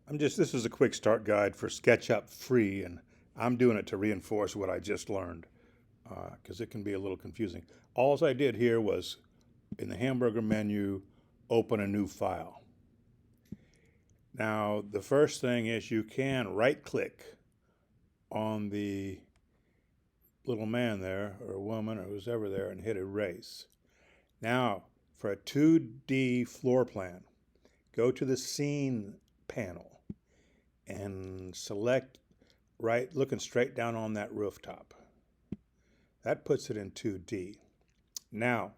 This is a quick start guide for Sketchup free, and I'm doing it to reinforce what I just learned because it can be a little confusing. All I did here was in the hamburger menu, open a new file. Now, the first thing is you can right click on the little man there, or woman, or who's ever there, and hit erase. Now, for a 2D floor plan, go to the scene panel and select right, looking straight down on that rooftop. That puts it in 2D. Now,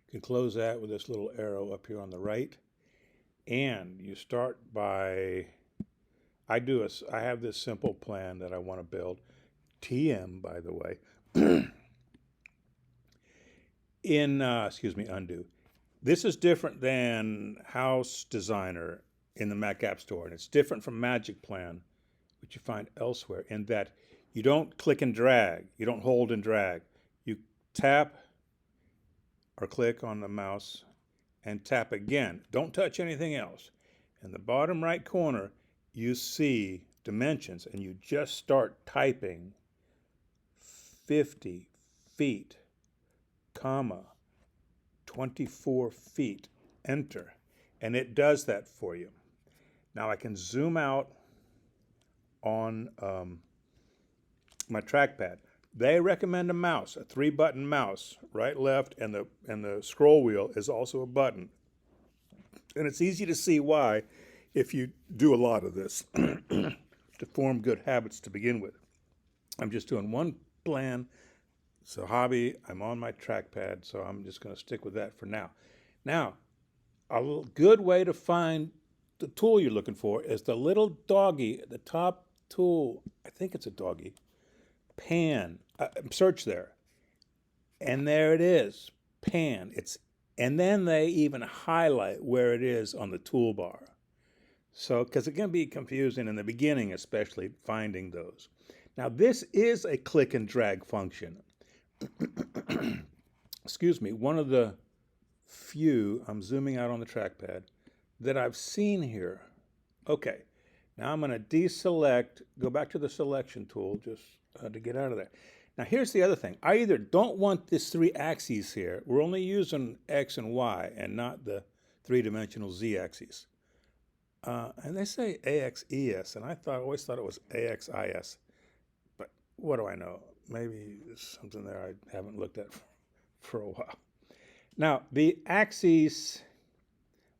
you can close that with this little arrow up here on the right. And you start by, I have this simple plan that I want to build. TM, by the way. Undo. This is different than House Designer in the Mac App Store, and it's different from Magic Plan, which you find elsewhere, in that you don't click and drag, you don't hold and drag. You tap or click on the mouse and tap again. Don't touch anything else. In the bottom right corner, you see dimensions, and you just start typing 50 feet, comma, 24 feet, enter, and it does that for you. Now I can zoom out on my trackpad. They recommend a mouse, a 3-button mouse, right, left, and the scroll wheel is also a button. And it's easy to see why if you do a lot of this to form good habits to begin with. I'm just doing one plan. It's a hobby. I'm on my trackpad, so I'm just going to stick with that for now. Now, a good way to find the tool you're looking for is the little doggy at the top tool. I think it's a doggy. Pan. Search there. And there it is. Pan. And then they even highlight where it is on the toolbar. So, because it can be confusing in the beginning, especially finding those. Now, this is a click and drag function. Excuse me, one of the few, I'm zooming out on the trackpad, that I've seen here. Okay, now I'm going to deselect, go back to the selection tool just to get out of there. Now here's the other thing. I either don't want this 3 axes here. We're only using X and Y and not the 3-dimensional Z axes. And they say AXES, and I always thought it was AXIS. But what do I know? Maybe there's something there I haven't looked at for a while. Now, the axes,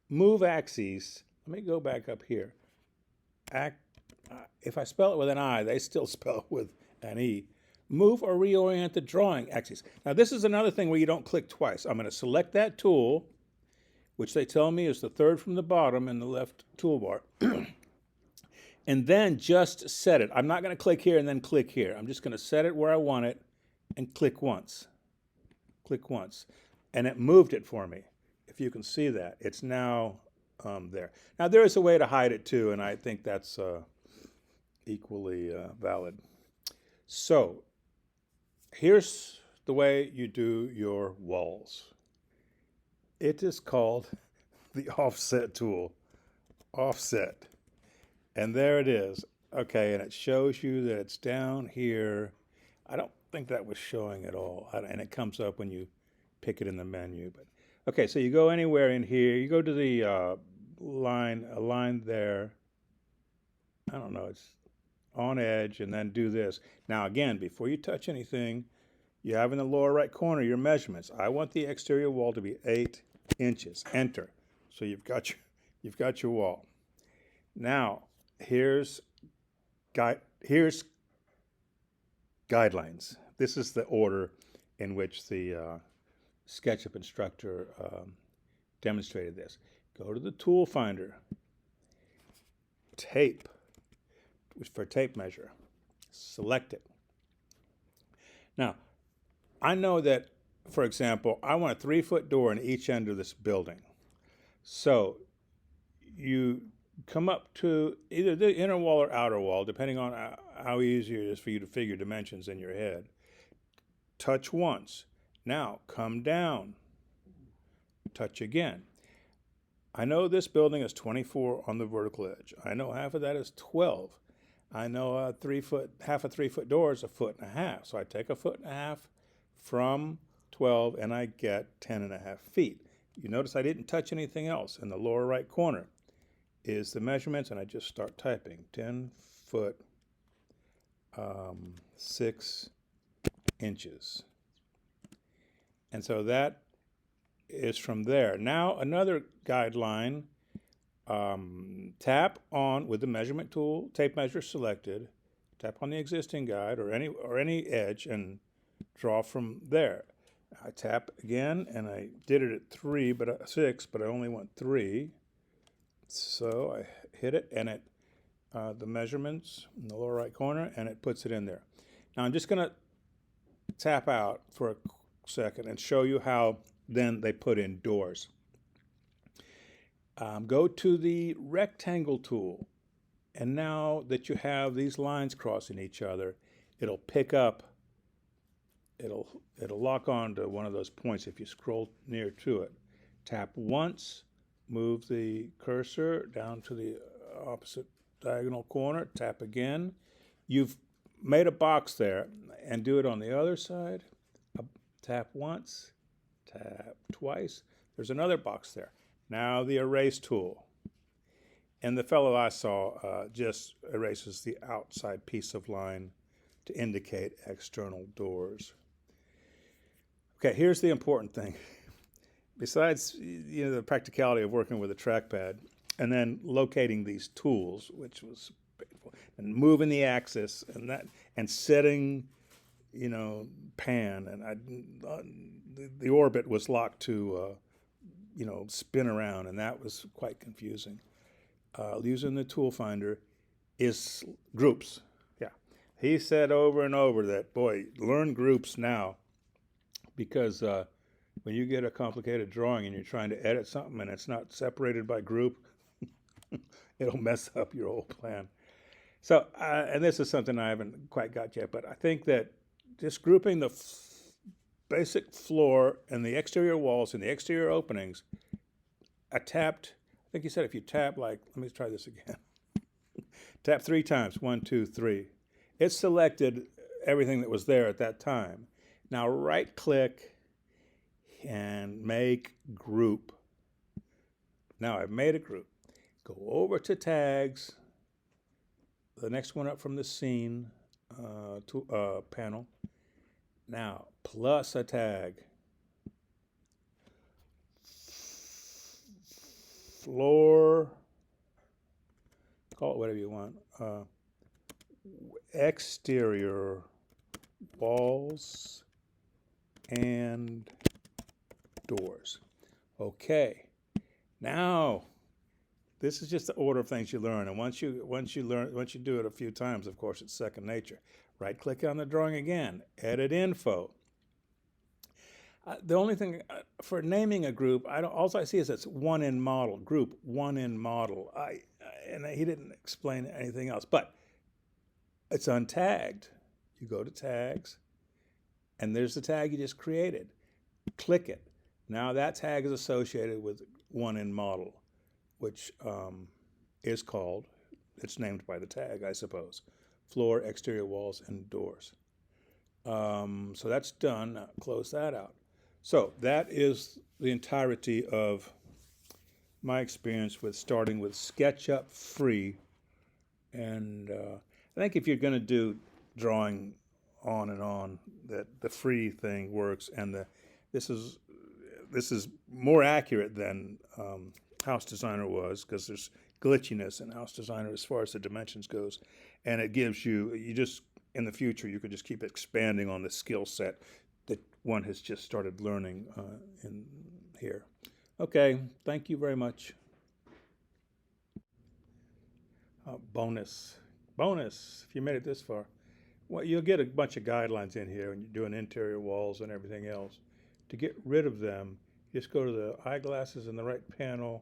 move axes, let me go back up here. If I spell it with an I, they still spell it with an E. Move or reorient the drawing axis. Now, this is another thing where you don't click twice. I'm going to select that tool, which they tell me is the third from the bottom in the left toolbar, and then just set it. I'm not going to click here and then click here. I'm just going to set it where I want it and click once. Click once. And it moved it for me. If you can see that, it's now there. Now, there is a way to hide it too, and I think that's equally valid. So, here's the way you do your walls. It is called the offset tool. Offset. And there it is. Okay, and it shows you that it's down here. I don't think that was showing at all. And it comes up when you pick it in the menu. But okay, so you go anywhere in here. You go to the a line there. I don't know, it's on edge, and then do this. Now again, before you touch anything, you have in the lower right corner your measurements. I want the exterior wall to be 8 inches. Enter. So you've got your wall. Now here's guidelines. This is the order in which the SketchUp instructor demonstrated this. Go to the tool finder. Tape, for tape measure. Select it. Now, I know that, for example, I want a 3-foot door in each end of this building. So you come up to either the inner wall or outer wall, depending on how easy it is for you to figure dimensions in your head. Touch once. Now come down. Touch again. I know this building is 24 on the vertical edge. I know half of that is 12. I know half a 3-foot door is 1.5 feet. So I take 1.5 feet from 12 and I get 10.5 feet. You notice I didn't touch anything else. In the lower right corner is the measurements, and I just start typing 10 foot 6 inches. And so that is from there. Now another guideline, tap on with the measurement tool, tape measure selected, tap on the existing guide or any edge and draw from there. I tap again, and I did it at 6, but I only want 3. So I hit it, and it the measurements in the lower right corner, and it puts it in there. Now I'm just going to tap out for a second and show you how then they put in doors. Go to the rectangle tool, and now that you have these lines crossing each other, it'll pick up, it'll lock on to one of those points if you scroll near to it. Tap once, move the cursor down to the opposite diagonal corner, tap again. You've made a box there, and do it on the other side. Tap once, tap twice. There's another box there. Now the erase tool. And the fellow I saw just erases the outside piece of line to indicate external doors. Okay, here's the important thing. Besides, the practicality of working with a trackpad and then locating these tools, which was painful, and moving the axis and setting, pan, and the orbit was locked to, spin around, and that was quite confusing. Using the tool finder is groups. Yeah, he said over and over that, boy, learn groups now, because when you get a complicated drawing and you're trying to edit something and it's not separated by group, it'll mess up your whole plan. So, and this is something I haven't quite got yet, but I think that just grouping the basic floor and the exterior walls and the exterior openings, I think you said if you tap, let me try this again. Tap 3 times, 1, 2, 3. It selected everything that was there at that time. Now right click and make group. Now I've made a group. Go over to tags, the next one up from the scene panel. Now plus a tag. Floor, call it whatever you want. Exterior walls and doors. Okay, now this is just the order of things you learn, and once you do it a few times, of course, it's second nature. Right click on the drawing again, edit info. The only thing for naming a group, all I see is it's one in model, group one in model. And he didn't explain anything else, but it's untagged. You go to tags, and there's the tag you just created. Click it. Now that tag is associated with one in model, which is called, it's named by the tag, I suppose, floor, exterior walls, and doors. So that's done. Now close that out. So that is the entirety of my experience with starting with SketchUp free. And I think if you're going to do drawing on and on, that the free thing works, and this is more accurate than House Designer was, because there's glitchiness in House Designer as far as the dimensions goes, and it gives you just in the future you could just keep expanding on the skill set that one has just started learning in here. Okay, thank you very much. Bonus, if you made it this far. Well, you'll get a bunch of guidelines in here when you're doing interior walls and everything else. To get rid of them, just go to the eyeglasses in the right panel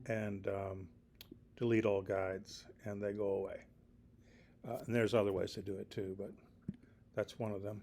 and delete all guides, and they go away. And there's other ways to do it too, but that's one of them.